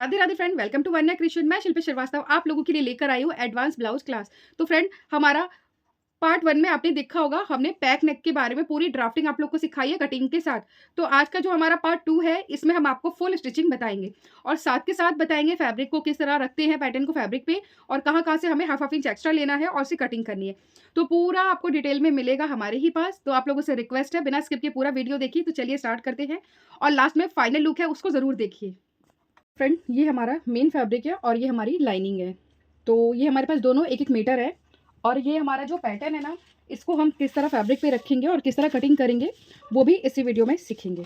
Radhe Radhe friend, welcome to Vanya creation. मैं शिल्पी श्रीवास्तव आप लोगों के लिए लेकर आई हूँ एडवांस ब्लाउज क्लास। तो फ्रेंड, हमारा पार्ट 1 में आपने देखा होगा, हमने पैक नेक के बारे में पूरी ड्राफ्टिंग आप लोग को सिखाई है कटिंग के साथ। तो आज का जो हमारा पार्ट 2 है, इसमें हम आपको फुल स्टिचिंग बताएंगे और साथ के साथ बताएंगे फैब्रिक को किस तरह रखते हैं, पैटर्न को फैब्रिक पे, और कहाँ कहाँ से हमें हाफ इंच एक्स्ट्रा लेना है और उसे कटिंग करनी है। तो पूरा आपको डिटेल में मिलेगा हमारे ही पास। तो आप लोगों से रिक्वेस्ट है, बिना स्किप के पूरा वीडियो देखिए। तो चलिए स्टार्ट करते हैं और लास्ट में फाइनल लुक है उसको ज़रूर देखिए। फ्रेंड, ये हमारा मेन फैब्रिक है और ये हमारी लाइनिंग है। तो ये हमारे पास दोनों 1-1 मीटर है और ये हमारा जो पैटर्न है ना, इसको हम किस तरह फैब्रिक पे रखेंगे और किस तरह कटिंग करेंगे वो भी इसी वीडियो में सीखेंगे।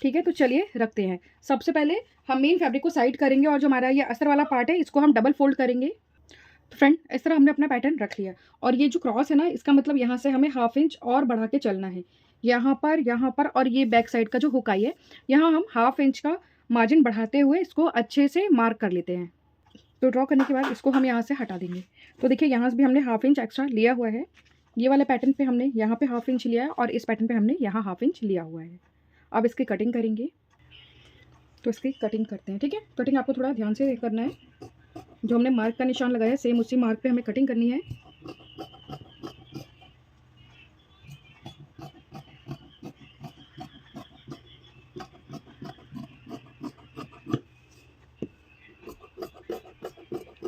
ठीक है, तो चलिए रखते हैं। सबसे पहले हम मेन फैब्रिक को साइड करेंगे और जो हमारा ये अस्तर वाला पार्ट है इसको हम डबल फोल्ड करेंगे। तो फ्रेंड, इस तरह हमने अपना पैटर्न रख लिया और ये जो क्रॉस है ना, इसका मतलब यहाँ से हमें हाफ इंच और बढ़ा के चलना है। यहाँ पर और ये बैक साइड का जो हुकाई है, यहाँ हम हाफ इंच का मार्जिन बढ़ाते हुए इसको अच्छे से मार्क कर लेते हैं। तो ड्रॉ करने के बाद इसको हम यहाँ से हटा देंगे। तो देखिए, यहाँ से भी हमने हाफ इंच एक्स्ट्रा लिया हुआ है। ये वाले पैटर्न पे हमने यहाँ पे हाफ इंच लिया है और इस पैटर्न पे हमने यहाँ हाफ इंच लिया हुआ है। अब इसकी कटिंग करेंगे। तो इसकी कटिंग करते हैं। ठीक है, कटिंग आपको थोड़ा ध्यान से करना है। जो हमने मार्क का निशान लगाया, सेम उसी मार्क पे हमें कटिंग करनी है।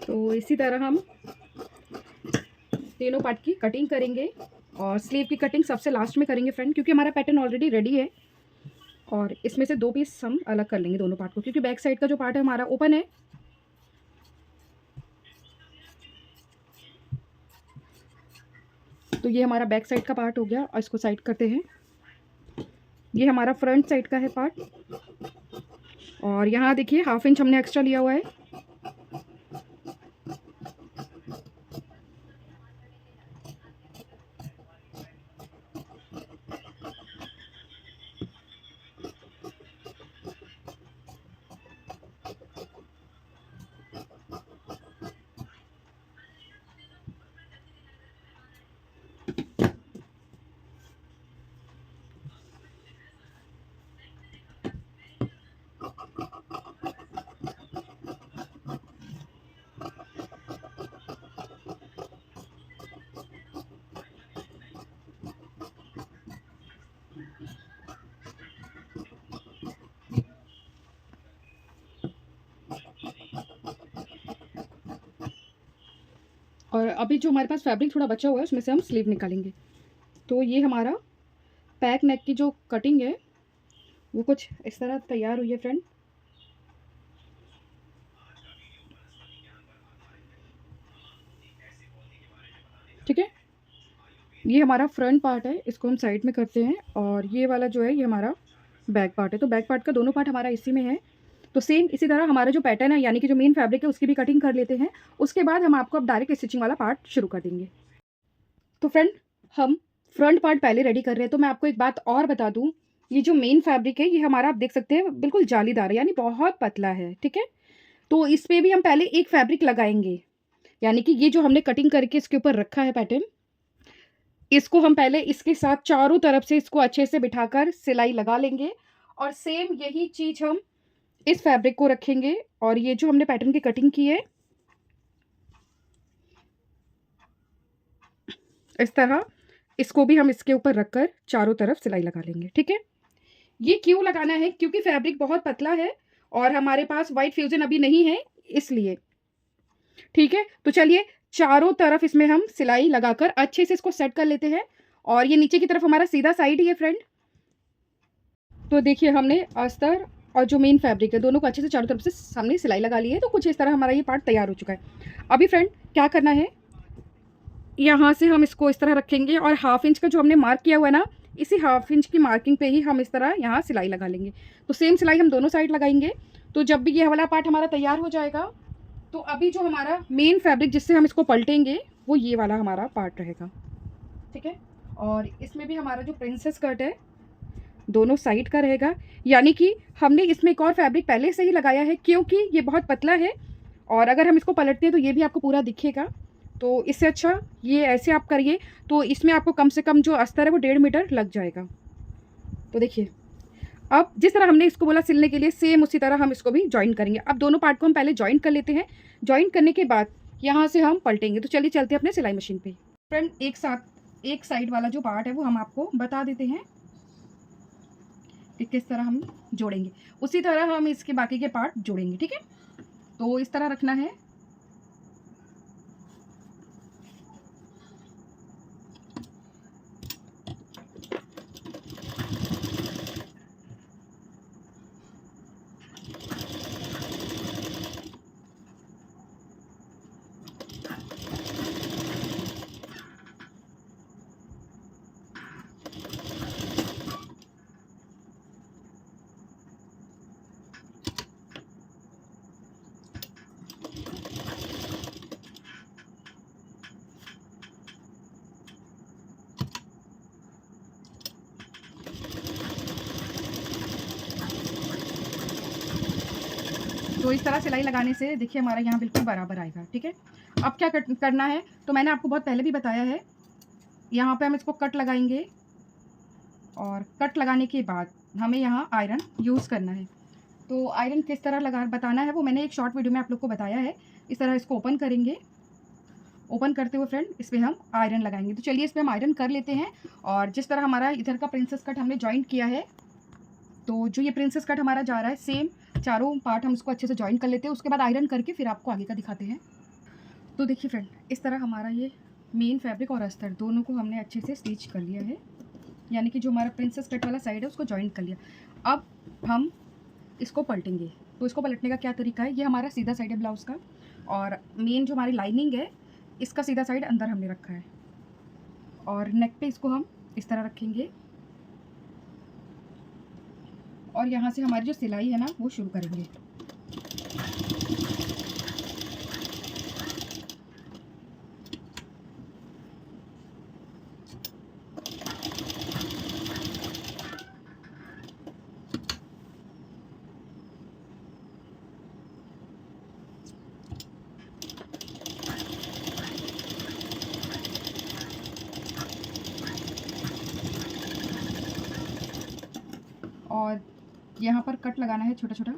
तो इसी तरह हम तीनों पार्ट की कटिंग करेंगे और स्लीव की कटिंग सबसे लास्ट में करेंगे फ्रेंड, क्योंकि हमारा पैटर्न ऑलरेडी रेडी है। और इसमें से 2 पीस हम अलग कर लेंगे दोनों पार्ट को, क्योंकि बैक साइड का जो पार्ट है हमारा ओपन है। तो ये हमारा बैक साइड का पार्ट हो गया और इसको साइड करते हैं। ये हमारा फ्रंट साइड का है पार्ट और यहाँ देखिए हाफ इंच हमने एक्स्ट्रा लिया हुआ है। और अभी जो हमारे पास फैब्रिक थोड़ा बचा हुआ है उसमें से हम स्लीव निकालेंगे। तो ये हमारा पैक नेक की जो कटिंग है वो कुछ इस तरह तैयार हुई है फ्रेंड। ठीक है, ये हमारा फ्रंट पार्ट है, इसको हम साइड में करते हैं और ये वाला जो है ये हमारा बैक पार्ट है। तो बैक पार्ट का दोनों पार्ट हमारा इसी में है। तो सेम इसी तरह हमारा जो पैटर्न है, यानी कि जो मेन फैब्रिक है, उसकी भी कटिंग कर लेते हैं। उसके बाद हम आपको अब डायरेक्ट स्टिचिंग वाला पार्ट शुरू कर देंगे। तो फ्रेंड, हम फ्रंट पार्ट पहले रेडी कर रहे हैं। तो मैं आपको एक बात और बता दूं, ये जो मेन फैब्रिक है ये हमारा आप देख सकते हैं बिल्कुल जालीदार है, यानी बहुत पतला है। ठीक है, तो इस पे भी हम पहले एक फैब्रिक लगाएंगे, यानी कि ये जो हमने कटिंग करके इसके ऊपर रखा है पैटर्न, इसको हम पहले इसके साथ चारों तरफ से इसको अच्छे से बिठाकर सिलाई लगा लेंगे और सेम यही चीज हम इस फैब्रिक को रखेंगे और ये जो हमने पैटर्न की कटिंग की है इस तरह, इसको भी हम इसके ऊपर रखकर चारों तरफ सिलाई लगा लेंगे। ठीक है, ये क्यों लगाना है, क्योंकि फैब्रिक बहुत पतला है और हमारे पास वाइट फ्यूजन अभी नहीं है, इसलिए। ठीक है, तो चलिए चारों तरफ इसमें हम सिलाई लगाकर अच्छे से इसको सेट कर लेते हैं। और ये नीचे की तरफ हमारा सीधा साइड ही है फ्रेंड। तो देखिए, हमने अस्तर और जो मेन फैब्रिक है दोनों को अच्छे से चारों तरफ से सामने सिलाई लगा ली है। तो कुछ इस तरह हमारा ये पार्ट तैयार हो चुका है। अभी फ्रेंड क्या करना है, यहाँ से हम इसको इस तरह रखेंगे और हाफ इंच का जो हमने मार्क किया हुआ है ना, इसी हाफ इंच की मार्किंग पे ही हम इस तरह यहाँ सिलाई लगा लेंगे। तो सेम सिलाई हम दोनों साइड लगाएंगे। तो जब भी ये वाला पार्ट हमारा तैयार हो जाएगा, तो अभी जो हमारा मेन फैब्रिक जिससे हम इसको पलटेंगे वो ये वाला हमारा पार्ट रहेगा। ठीक है, और इसमें भी हमारा जो प्रिंसेस कट है दोनों साइड का रहेगा, यानी कि हमने इसमें एक और फैब्रिक पहले से ही लगाया है, क्योंकि ये बहुत पतला है और अगर हम इसको पलटते हैं तो ये भी आपको पूरा दिखेगा। तो इससे अच्छा ये ऐसे आप करिए, तो इसमें आपको कम से कम जो अस्तर है वो 1.5 मीटर लग जाएगा। तो देखिए, अब जिस तरह हमने इसको बोला सिलने के लिए, सेम उसी तरह हम इसको भी जॉइन करेंगे। अब दोनों पार्ट को हम पहले जॉइन कर लेते हैं। जॉइन करने के बाद यहाँ से हम पलटेंगे। तो चलिए चलते हैं अपने सिलाई मशीन पे। फ्रेंड एक साथ एक साइड वाला जो पार्ट है वो हम आपको बता देते हैं कि किस तरह हम जोड़ेंगे। उसी तरह हम इसके बाकी के पार्ट जोड़ेंगे, ठीक है। तो इस तरह रखना है। तो इस तरह सिलाई लगाने से देखिए हमारा यहाँ बिल्कुल बराबर आएगा, ठीक है। अब क्या करना है, तो मैंने आपको बहुत पहले भी बताया है। यहाँ पे हम इसको कट लगाएंगे और कट लगाने के बाद हमें यहाँ आयरन यूज़ करना है। तो आयरन किस तरह बताना है वो मैंने एक शॉर्ट वीडियो में आप लोग को बताया है। इस तरह इसको ओपन करेंगे। ओपन करते हुए फ्रेंड इस पर हम आयरन लगाएंगे। तो चलिए इस पर हम आयरन कर लेते हैं। और जिस तरह हमारा इधर का प्रिंसेस कट हमने जॉइंट किया है, तो जो ये प्रिंसेस कट हमारा जा रहा है सेम चारों पार्ट हम इसको अच्छे से जॉइन कर लेते हैं। उसके बाद आयरन करके फिर आपको आगे का दिखाते हैं। तो देखिए फ्रेंड इस तरह हमारा ये मेन फैब्रिक और अस्तर दोनों को हमने अच्छे से स्टिच कर लिया है, यानी कि जो हमारा प्रिंसेस कट वाला साइड है उसको जॉइन कर लिया। अब हम इसको पलटेंगे। तो इसको पलटने का क्या तरीका है, ये हमारा सीधा साइड है ब्लाउज़ का और मेन जो हमारी लाइनिंग है इसका सीधा साइड अंदर हमने रखा है और नेक पे इसको हम इस तरह रखेंगे और यहाँ से हमारी जो सिलाई है ना वो शुरू करेंगे। और यहाँ पर कट लगाना है छोटा छोटा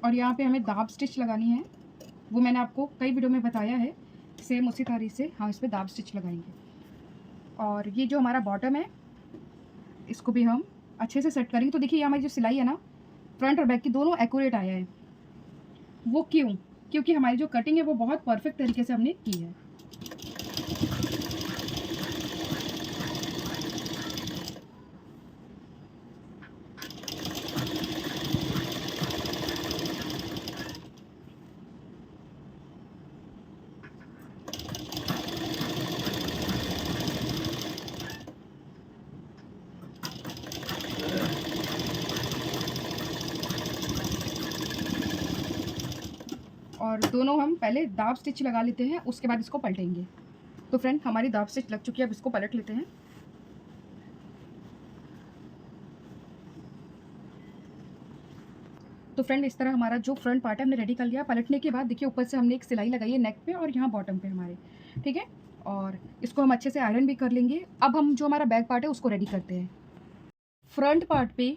और यहाँ पे हमें दाब स्टिच लगानी है। वो मैंने आपको कई वीडियो में बताया है। सेम उसी तरह से हम इस पर दाब स्टिच लगाएंगे। और ये जो हमारा बॉटम है इसको भी हम अच्छे से सेट करेंगे। तो देखिए ये हमारी जो सिलाई है ना फ्रंट और बैक की दोनों एक्यूरेट आया है। वो क्यों, क्योंकि हमारी जो कटिंग है वो बहुत परफेक्ट तरीके से हमने की है। और दोनों हम पहले दाब स्टिच लगा लेते हैं, उसके बाद इसको पलटेंगे। तो फ्रेंड हमारी दाब स्टिच लग चुकी है, अब इसको पलट लेते हैं। तो फ्रेंड इस तरह हमारा जो फ्रंट पार्ट है हमने रेडी कर लिया। पलटने के बाद देखिए ऊपर से हमने एक सिलाई लगाई है नेक पे और यहाँ बॉटम पे हमारे, ठीक है। और इसको हम अच्छे से आयरन भी कर लेंगे। अब हम जो हमारा बैक पार्ट है उसको रेडी करते हैं। फ्रंट पार्ट पे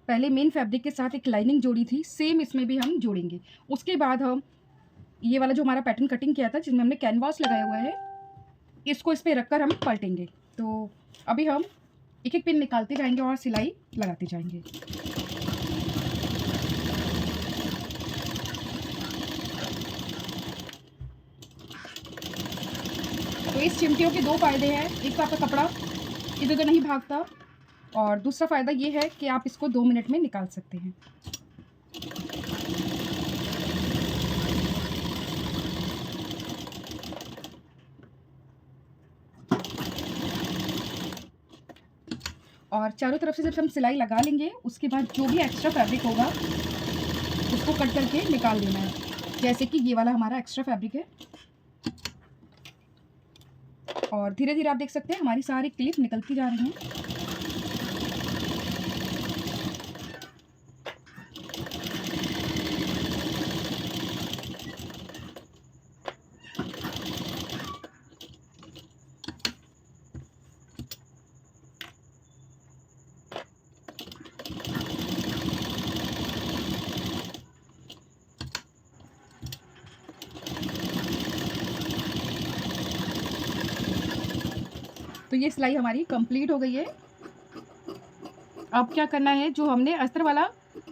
पहले मेन फैब्रिक के साथ एक लाइनिंग जोड़ी थी, सेम इसमें भी हम जोड़ेंगे। उसके बाद हम ये वाला जो हमारा पैटर्न कटिंग किया था जिसमें हमने कैनवास लगाया हुआ है इसको इस पर रखकर हम पलटेंगे। तो अभी हम एक एक पिन निकालते जाएंगे और सिलाई लगाते जाएंगे। तो इस चिमटियों के दो फायदे हैं। एक तो आपका कपड़ा इधर उधर नहीं भागता और दूसरा फ़ायदा ये है कि आप इसको 2 मिनट में निकाल सकते हैं। और चारों तरफ से जब हम सिलाई लगा लेंगे उसके बाद जो भी एक्स्ट्रा फैब्रिक होगा उसको कट करके निकाल देना है। जैसे कि ये वाला हमारा एक्स्ट्रा फैब्रिक है और धीरे धीरे आप देख सकते हैं हमारी सारी क्लिप निकलती जा रही हैं। तो ये सिलाई हमारी कंप्लीट हो गई है। अब क्या करना है, जो हमने अस्तर वाला,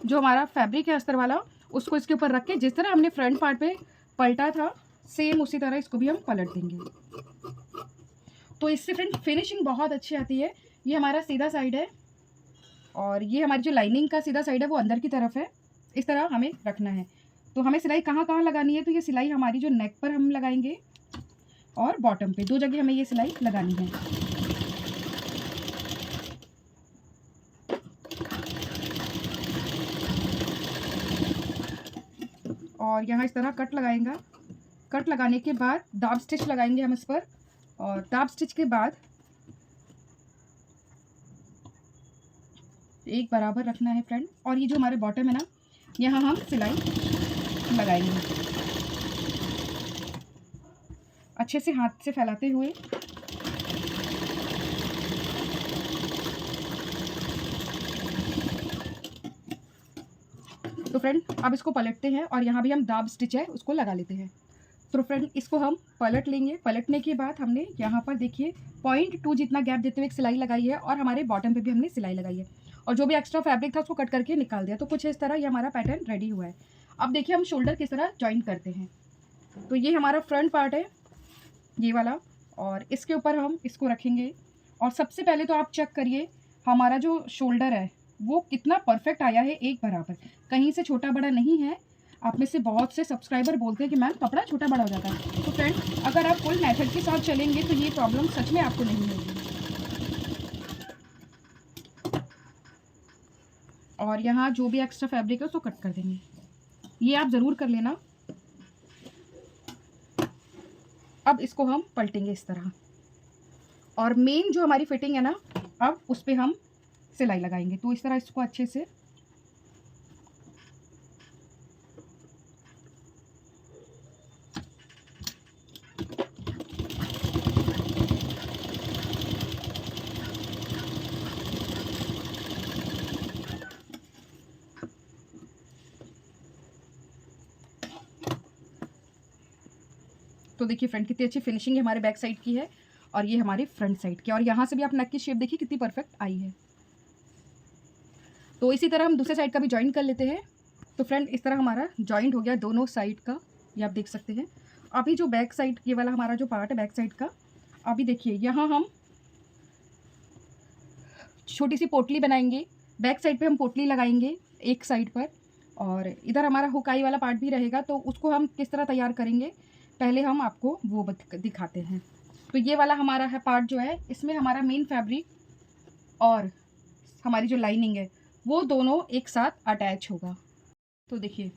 जो हमारा फैब्रिक है अस्तर वाला, उसको इसके ऊपर रख के जिस तरह हमने फ्रंट पार्ट पे पलटा था सेम उसी तरह इसको भी हम पलट देंगे। तो इससे फ्रेंड फिनिशिंग बहुत अच्छी आती है। ये हमारा सीधा साइड है और ये हमारी जो लाइनिंग का सीधा साइड है वो अंदर की तरफ है। इस तरह हमें रखना है। तो हमें सिलाई कहाँ कहाँ लगानी है, तो ये सिलाई हमारी जो नेक पर हम लगाएंगे और बॉटम पे, 2 जगह हमें ये सिलाई लगानी है। और यहाँ इस तरह कट लगाएंगे। कट लगाने के बाद दाब स्टिच लगाएंगे हम इस पर, और दाब स्टिच के बाद एक बराबर रखना है फ्रेंड। और ये जो हमारे बॉटम है ना, यहाँ हम सिलाई लगाएंगे अच्छे से हाथ से फैलाते हुए। तो फ्रेंड अब इसको पलटते हैं और यहाँ भी हम दाब स्टिच है उसको लगा लेते हैं। तो फ्रेंड इसको हम पलट लेंगे। पलटने के बाद हमने यहाँ पर देखिए 0.2 जितना गैप देते हुए एक सिलाई लगाई है और हमारे बॉटम पे भी हमने सिलाई लगाई है और जो भी एक्स्ट्रा फैब्रिक था उसको कट करके निकाल दिया। तो कुछ इस तरह ये हमारा पैटर्न रेडी हुआ है। अब देखिए हम शोल्डर किस तरह ज्वाइन करते हैं। तो ये हमारा फ्रंट पार्ट है ये वाला, और इसके ऊपर हम इसको रखेंगे। और सबसे पहले तो आप चेक करिए हमारा जो शोल्डर है वो कितना परफेक्ट आया है, एक बराबर, कहीं से छोटा बड़ा नहीं है। आप में से बहुत से सब्सक्राइबर बोलते हैं कि मैम कपड़ा छोटा बड़ा हो जाता है। तो फ्रेंड अगर आप फुल मेथड के साथ चलेंगे तो ये प्रॉब्लम सच में आपको नहीं होगी। और यहाँ जो भी एक्स्ट्रा फैब्रिक है उसको कट कर देंगे, ये आप ज़रूर कर लेना। अब इसको हम पलटेंगे इस तरह, और मेन जो हमारी फिटिंग है ना, अब उस पर हम सिलाई लगाएंगे। तो इस तरह इसको अच्छे से तो देखिए फ्रंट कितनी अच्छी फिनिशिंग है हमारे बैक साइड की है और ये हमारी फ्रंट साइड की। और यहाँ से भी आप नेक की शेप देखिए कितनी परफेक्ट आई है। तो इसी तरह हम दूसरे साइड का भी जॉइन कर लेते हैं। तो फ्रेंड इस तरह हमारा जॉइंट हो गया दोनों साइड का, ये आप देख सकते हैं। अभी जो बैक साइड ये वाला हमारा जो पार्ट है बैक साइड का, अभी देखिए यहाँ हम छोटी सी पोटली बनाएंगे। बैक साइड पे हम पोटली लगाएंगे एक साइड पर, और इधर हमारा हुकाई वाला पार्ट भी रहेगा। तो उसको हम किस तरह तैयार करेंगे पहले हम आपको वो दिखाते हैं। तो ये वाला हमारा है पार्ट जो है, इसमें हमारा मेन फैब्रिक और हमारी जो लाइनिंग है वो दोनों एक साथ अटैच होगा। तो देखिए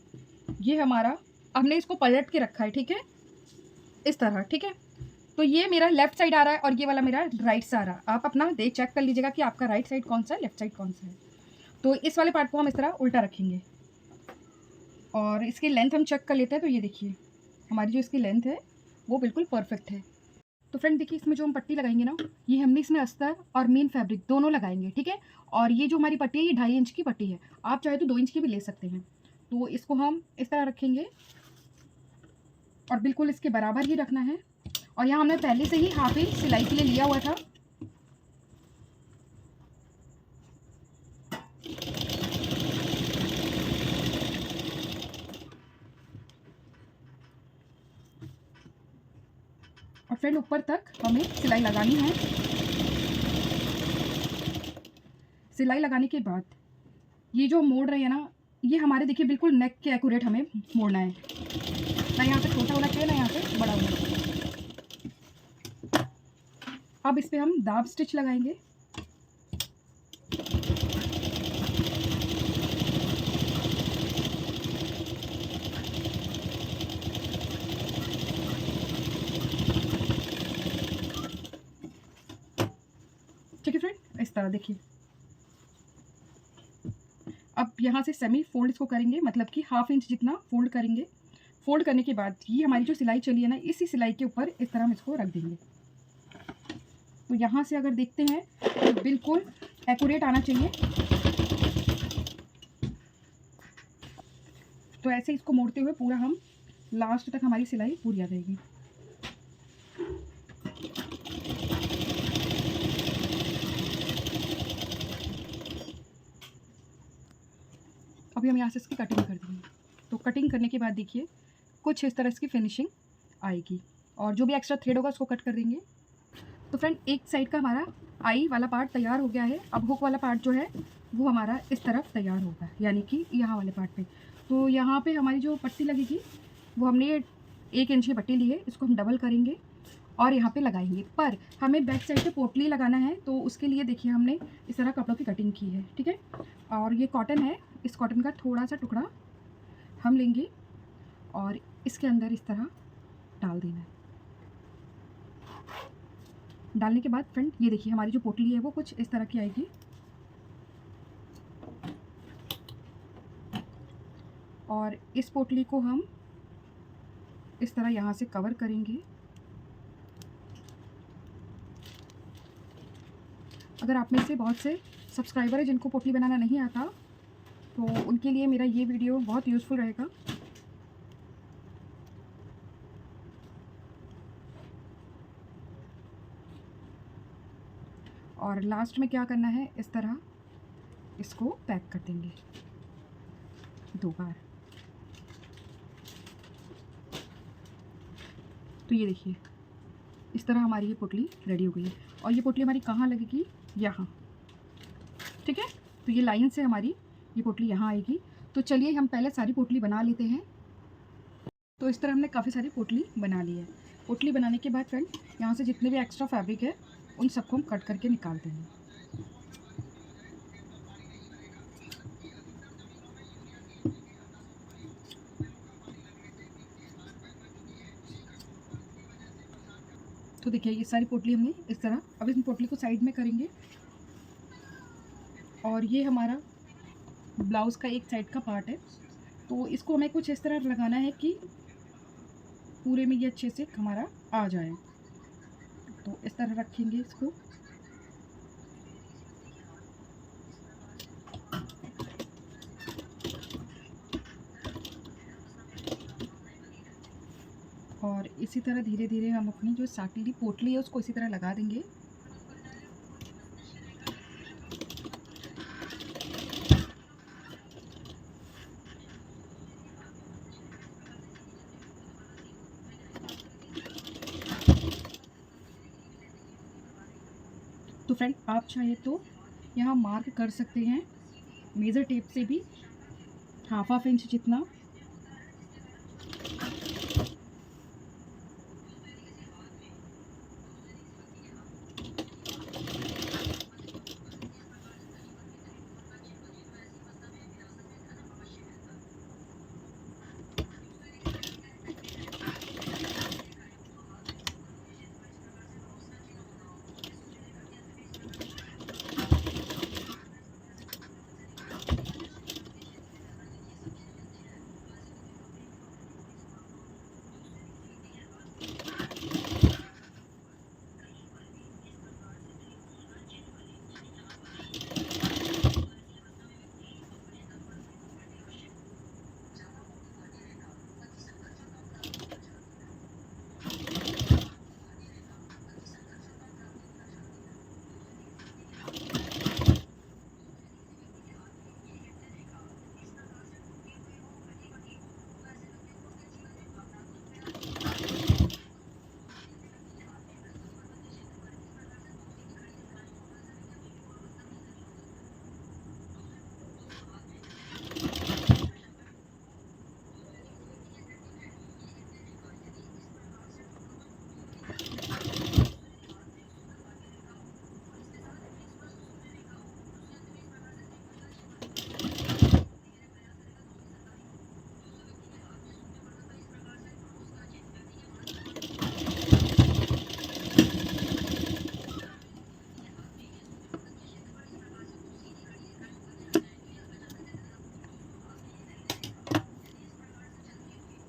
ये हमारा, हमने इसको पलट के रखा है, ठीक है, इस तरह, ठीक है। तो ये मेरा लेफ्ट साइड आ रहा है और ये वाला मेरा राइट से आ रहा है। आप अपना देख चेक कर लीजिएगा कि आपका राइट साइड कौन सा है, लेफ्ट साइड कौन सा है। तो इस वाले पार्ट को हम इस तरह उल्टा रखेंगे और इसकी लेंथ हम चेक कर लेते हैं। तो ये देखिए हमारी जो इसकी लेंथ है वो बिल्कुल परफेक्ट है। तो फ्रेंड देखिए इसमें जो हम पट्टी लगाएंगे ना, ये हमने इसमें अस्तर और मेन फैब्रिक दोनों लगाएंगे, ठीक है। और ये जो हमारी पट्टी है ये 2.5 इंच की पट्टी है, आप चाहे तो 2 इंच की भी ले सकते हैं। तो इसको हम इस तरह रखेंगे और बिल्कुल इसके बराबर ही रखना है। और यहाँ हमने पहले से ही हाफ इंच सिलाई के लिए लिया हुआ था। और फ्रेंड ऊपर तक हमें सिलाई लगानी है। सिलाई लगाने के बाद ये जो मोड़ रहे हैं ना, ये हमारे देखिए बिल्कुल नेक के एक्यूरेट हमें मोड़ना है, ना यहाँ पे छोटा होना चाहिए ना यहाँ पे बड़ा होना चाहिए। अब इस पे हम दाब स्टिच लगाएंगे। ठीक है फ्रेंड, इस तरह देखिए। अब यहाँ से सेमी फोल्ड इसको करेंगे, मतलब कि हाफ इंच जितना फोल्ड करेंगे। फोल्ड करने के बाद ये हमारी जो सिलाई चली है ना, इसी सिलाई के ऊपर इस तरह हम इसको रख देंगे। तो यहाँ से अगर देखते हैं तो बिल्कुल एक्यूरेट आना चाहिए। तो ऐसे इसको मोड़ते हुए पूरा हम लास्ट तक हमारी सिलाई पूरी आ जाएगी। अभी हम यहाँ से इसकी कटिंग कर देंगे। तो कटिंग करने के बाद देखिए कुछ इस तरह इसकी फिनिशिंग आएगी, और जो भी एक्स्ट्रा थ्रेड होगा उसको कट कर देंगे। तो फ्रेंड एक साइड का हमारा आई वाला पार्ट तैयार हो गया है। अब हुक वाला पार्ट जो है वो हमारा इस तरफ तैयार होगा, यानी कि यहाँ वाले पार्ट पे। तो यहाँ पे हमारी जो पट्टी लगेगी वो हमने 1 इंच की पट्टी ली है, इसको हम डबल करेंगे और यहाँ पे लगाएंगे। पर हमें बैक साइड पे पोटली लगाना है, तो उसके लिए देखिए हमने इस तरह कपड़ों की कटिंग की है, ठीक है। और ये कॉटन है, इस कॉटन का थोड़ा सा टुकड़ा हम लेंगे और इसके अंदर इस तरह डाल देना है। डालने के बाद फ्रेंड ये देखिए हमारी जो पोटली है वो कुछ इस तरह की आएगी, और इस पोटली को हम इस तरह यहाँ से कवर करेंगे। अगर आप में से बहुत से सब्सक्राइबर है जिनको पोटली बनाना नहीं आता, तो उनके लिए मेरा ये वीडियो बहुत यूज़फुल रहेगा। और लास्ट में क्या करना है, इस तरह इसको पैक कर देंगे 2 बार। तो ये देखिए इस तरह हमारी ये पोटली रेडी हो गई है। और ये पोटली हमारी कहाँ लगेगी, यहाँ, ठीक है। तो ये लाइन से हमारी ये पोटली यहाँ आएगी। तो चलिए हम पहले सारी पोटली बना लेते हैं। तो इस तरह हमने काफ़ी सारी पोटली बना ली है। पोटली बनाने के बाद फ्रेंड यहाँ से जितने भी एक्स्ट्रा फैब्रिक है उन सबको हम कट करके निकाल देंगे। तो देखिए ये सारी पोटली हमने इस तरह, अब इस पोटली को साइड में करेंगे। और ये हमारा ब्लाउज़ का एक साइड का पार्ट है, तो इसको हमें कुछ इस तरह लगाना है कि पूरे में ये अच्छे से हमारा आ जाए। तो इस तरह रखेंगे इसको। और इसी तरह धीरे धीरे हम अपनी जो साटली पोटली है उसको इसी तरह लगा देंगे। तो फ्रेंड आप चाहे तो यहाँ मार्क कर सकते हैं मेज़र टेप से भी, हाफ इंच जितना।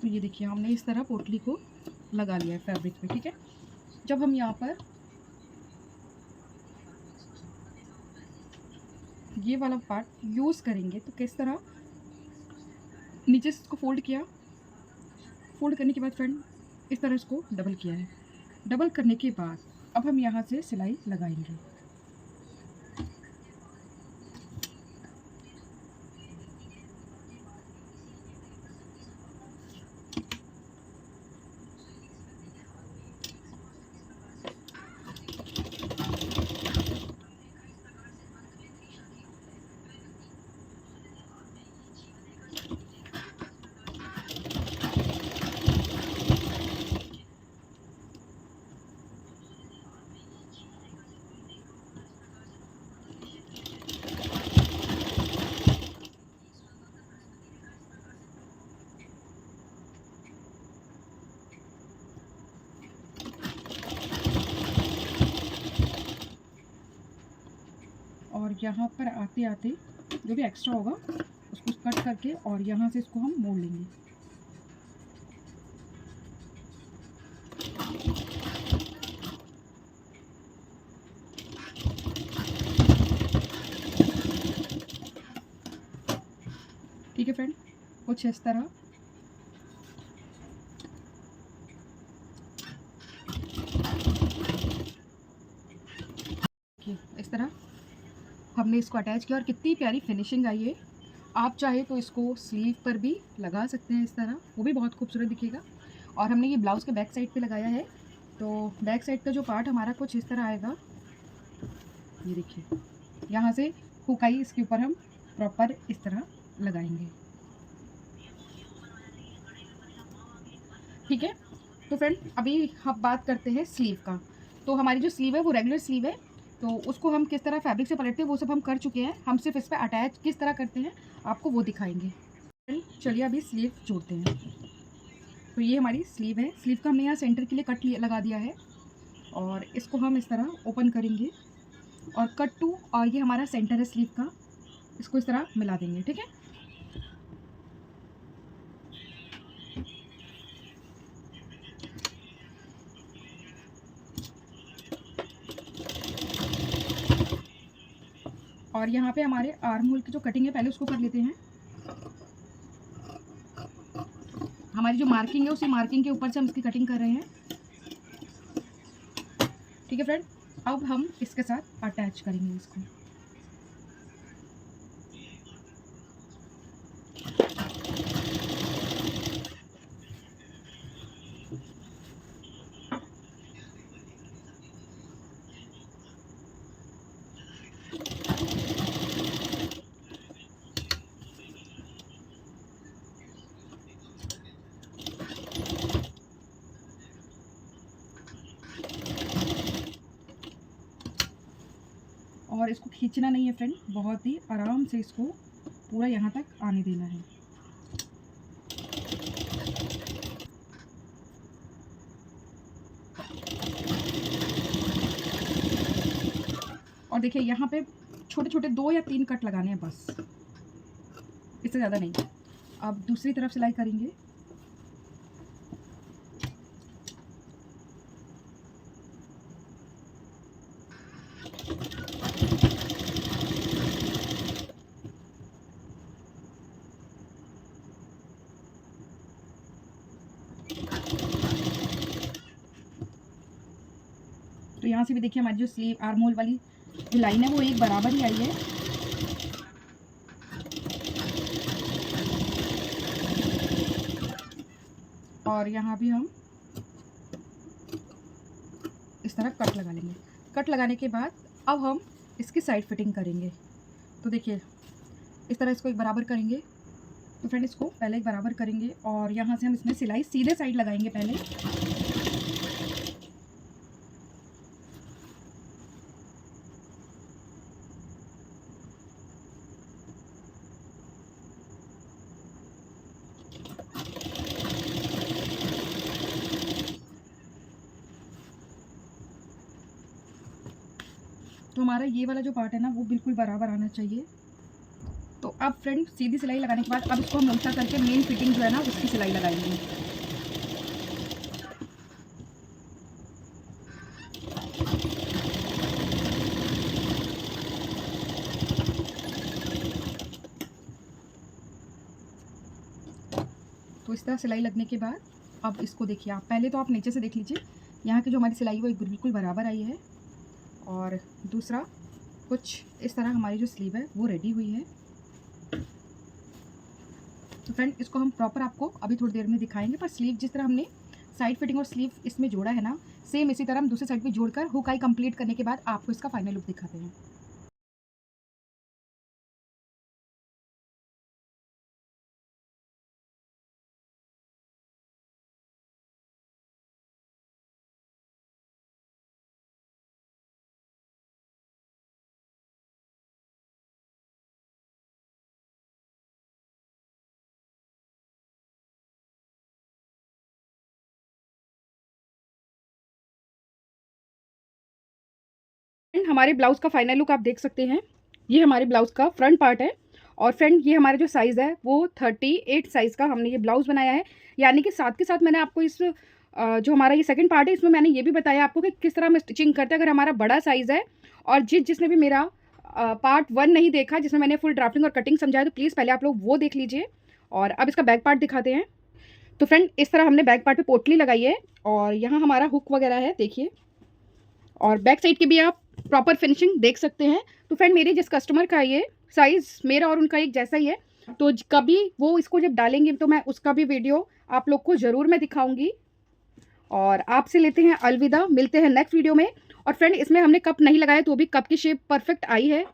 तो ये देखिए हमने इस तरह पोटली को लगा लिया है फैब्रिक पे, ठीक है। जब हम यहाँ पर ये वाला पार्ट यूज़ करेंगे तो किस तरह, नीचे इसको फोल्ड किया, फोल्ड करने के बाद फ्रेंड इस तरह इसको डबल किया है। डबल करने के बाद अब हम यहाँ से सिलाई लगाएंगे। यहाँ पर आते आते जो भी एक्स्ट्रा होगा उसको कट करके और यहाँ से इसको हम मोड़ लेंगे। ठीक है फ्रेंड, कुछ इस तरह। इस तरह हमने इसको अटैच किया और कितनी प्यारी फिनिशिंग आई है। आप चाहे तो इसको स्लीव पर भी लगा सकते हैं इस तरह, वो भी बहुत खूबसूरत दिखेगा। और हमने ये ब्लाउज़ के बैक साइड पे लगाया है, तो बैक साइड का जो पार्ट हमारा कुछ इस तरह आएगा। ये देखिए, यहाँ से हुकाई इसके ऊपर हम प्रॉपर इस तरह लगाएंगे। ठीक है, तो फ्रेंड अभी हम बात करते हैं स्लीव का। तो हमारी जो स्लीव है वो रेगुलर स्लीव है, तो उसको हम किस तरह फैब्रिक से पलटते हैं वो सब हम कर चुके हैं। हम सिर्फ इस पर अटैच किस तरह करते हैं आपको वो दिखाएंगे। चलिए अभी स्लीव जोड़ते हैं। तो ये हमारी स्लीव है। स्लीव का हमने यहाँ सेंटर के लिए कट लगा दिया है और इसको हम इस तरह ओपन करेंगे और कट टू, और ये हमारा सेंटर है स्लीव का, इसको इस तरह मिला देंगे। ठीक है, और यहाँ पे हमारे आर्म होल की जो कटिंग है पहले उसको कर लेते हैं। हमारी जो मार्किंग है उसी मार्किंग के ऊपर से हम इसकी कटिंग कर रहे हैं। ठीक है फ्रेंड, अब हम इसके साथ अटैच करेंगे इसको। और इसको खींचना नहीं है फ्रेंड, बहुत ही आराम से इसको पूरा यहाँ तक आने देना है। और देखिए यहाँ पे छोटे छोटे 2 या 3 कट लगाने हैं बस, इससे ज़्यादा नहीं। अब दूसरी तरफ सिलाई करेंगे। तो यहाँ से भी देखिए हमारी जो स्लीव आर्म होल वाली जो लाइन है वो एक बराबर ही आई है। और यहाँ भी हम इस तरह कट लगा लेंगे। कट लगाने के बाद अब हम इसकी साइड फिटिंग करेंगे। तो देखिए इस तरह इसको एक बराबर करेंगे। तो फ्रेंड इसको पहले एक बराबर करेंगे और यहाँ से हम इसमें सिलाई सीधे साइड लगाएंगे पहले। तो हमारा ये वाला जो पार्ट है ना वो बिल्कुल बराबर आना चाहिए। तो अब फ्रेंड सीधी सिलाई लगाने के बाद अब इसको हम उल्टा करके मेन फिटिंग जो है ना उसकी सिलाई लगाएंगे। तो इस तरह सिलाई लगने के बाद अब इसको देखिए, आप पहले तो आप नीचे से देख लीजिए, यहाँ की जो हमारी सिलाई वो एक बिल्कुल बराबर आई है। और दूसरा कुछ इस तरह हमारी जो स्लीव है वो रेडी हुई है। तो फ्रेंड इसको हम प्रॉपर आपको अभी थोड़ी देर में दिखाएंगे, पर स्लीव जिस तरह हमने साइड फिटिंग और स्लीव इसमें जोड़ा है ना, सेम इसी तरह हम दूसरे साइड भी जोड़कर हुकाई कंप्लीट करने के बाद आपको इसका फाइनल लुक दिखाते हैं। हमारे ब्लाउज़ का फाइनल लुक आप देख सकते हैं। ये हमारे ब्लाउज़ का फ्रंट पार्ट है और फ्रेंड ये हमारा जो साइज़ है वो 38 साइज़ का हमने ये ब्लाउज़ बनाया है। यानी कि साथ के साथ मैंने आपको इस जो हमारा ये सेकंड पार्ट है इसमें मैंने ये भी बताया आपको कि किस तरह हम स्टिचिंग करते हैं। अगर हमारा बड़ा साइज़ है और जिसने भी मेरा पार्ट 1 नहीं देखा, जिसमें मैंने फुल ड्राफ्टिंग और कटिंग समझाया, तो प्लीज़ पहले आप लोग वो देख लीजिए। और अब इसका बैक पार्ट दिखाते हैं। तो फ्रेंड इस तरह हमने बैक पार्ट पे पोटली लगाई है और यहाँ हमारा हुक वगैरह है, देखिए। और बैक साइड की भी आप प्रॉपर फिनिशिंग देख सकते हैं। तो फ्रेंड मेरे जिस कस्टमर का ये साइज़ मेरा और उनका एक जैसा ही है, तो कभी वो इसको जब डालेंगे तो मैं उसका भी वीडियो आप लोग को ज़रूर मैं दिखाऊंगी। और आपसे लेते हैं अलविदा, मिलते हैं नेक्स्ट वीडियो में। और फ्रेंड इसमें हमने कप नहीं लगाया तो भी कप की शेप परफेक्ट आई है।